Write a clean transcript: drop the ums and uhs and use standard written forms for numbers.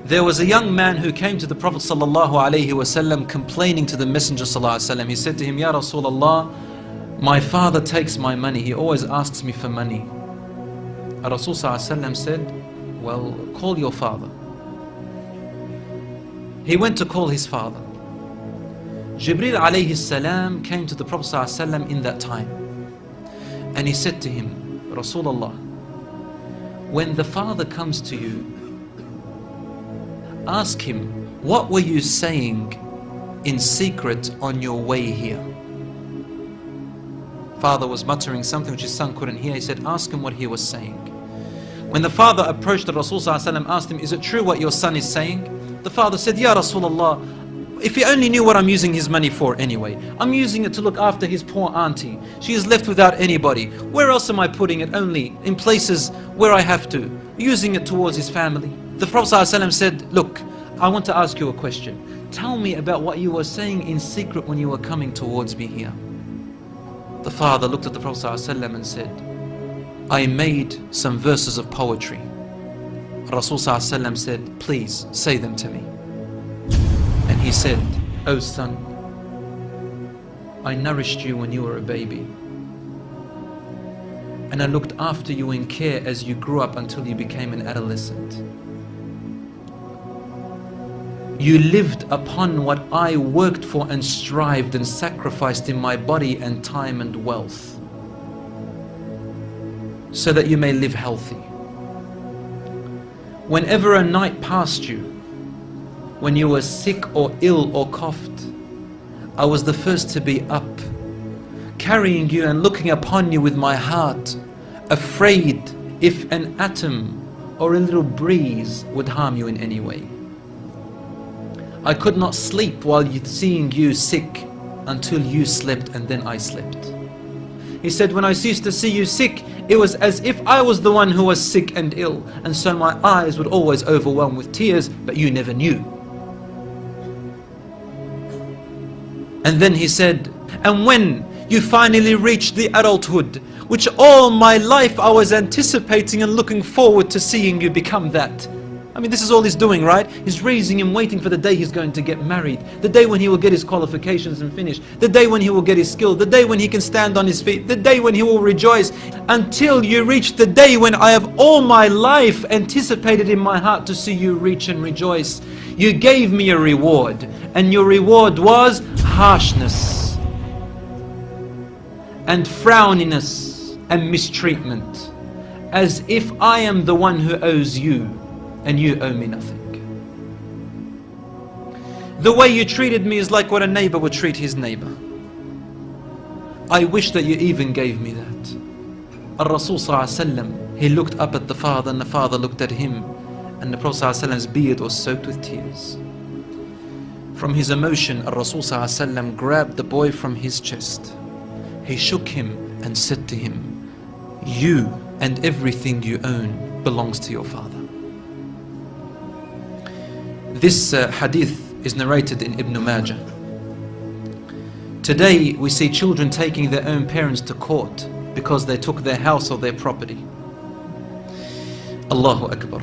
There was a young man who came to the Prophet ﷺ complaining to the Messenger ﷺ. He said to him, Ya Rasulullah, my father takes my money. He always asks me for money. Rasul ﷺ said, well, call your father. He went to call his father. Jibreel alayhi salam came to the Prophet ﷺ in that time. And he said to him, Rasulullah, when the father comes to you, ask him, what were you saying in secret on your way here? Father was muttering something which his son couldn't hear. He said, ask him what he was saying. When the father approached the Rasul ﷺ, asked him, is it true what your son is saying? The father said, Ya Rasulullah, if he only knew what I'm using his money for anyway. I'm using it to look after his poor auntie. She is left without anybody. Where else am I putting it? Only in places where I have to. Using it towards his family. The Prophet ﷺ said, look, I want to ask you a question. Tell me about what you were saying in secret when you were coming towards me here. The father looked at the Prophet ﷺ and said, I made some verses of poetry. Rasul ﷺ said, please say them to me. And he said, oh son, I nourished you when you were a baby. And I looked after you in care as you grew up until you became an adolescent. You lived upon what I worked for and strived and sacrificed in my body and time and wealth, so that you may live healthy. Whenever a night passed you, when you were sick or ill or coughed, I was the first to be up, carrying you and looking upon you with my heart, afraid if an atom or a little breeze would harm you in any way. I could not sleep while seeing you sick until you slept, and then I slept. He said, when I used to see you sick, it was as if I was the one who was sick and ill, and so my eyes would always overwhelm with tears, but you never knew. And then he said, and when you finally reached the adulthood, which all my life I was anticipating and looking forward to seeing you become that. I mean, this is all he's doing, right? He's raising him, waiting for the day he's going to get married, the day when he will get his qualifications and finish, the day when he will get his skill, the day when he can stand on his feet, the day when he will rejoice, until you reach the day when I have all my life anticipated in my heart to see you reach and rejoice. You gave me a reward, and your reward was harshness and frowniness and mistreatment, as if I am the one who owes you and you owe me nothing. The way you treated me is like what a neighbor would treat his neighbor. I wish that you even gave me that. Rasul ﷺ, he looked up at the father, and the father looked at him, and the Prophet ﷺ's beard was soaked with tears. From his emotion, Rasul ﷺ grabbed the boy from his chest. He shook him and said to him, you and everything you own belongs to your father. This hadith is narrated in Ibn Majah. Today we see children taking their own parents to court because they took their house or their property. Allahu Akbar.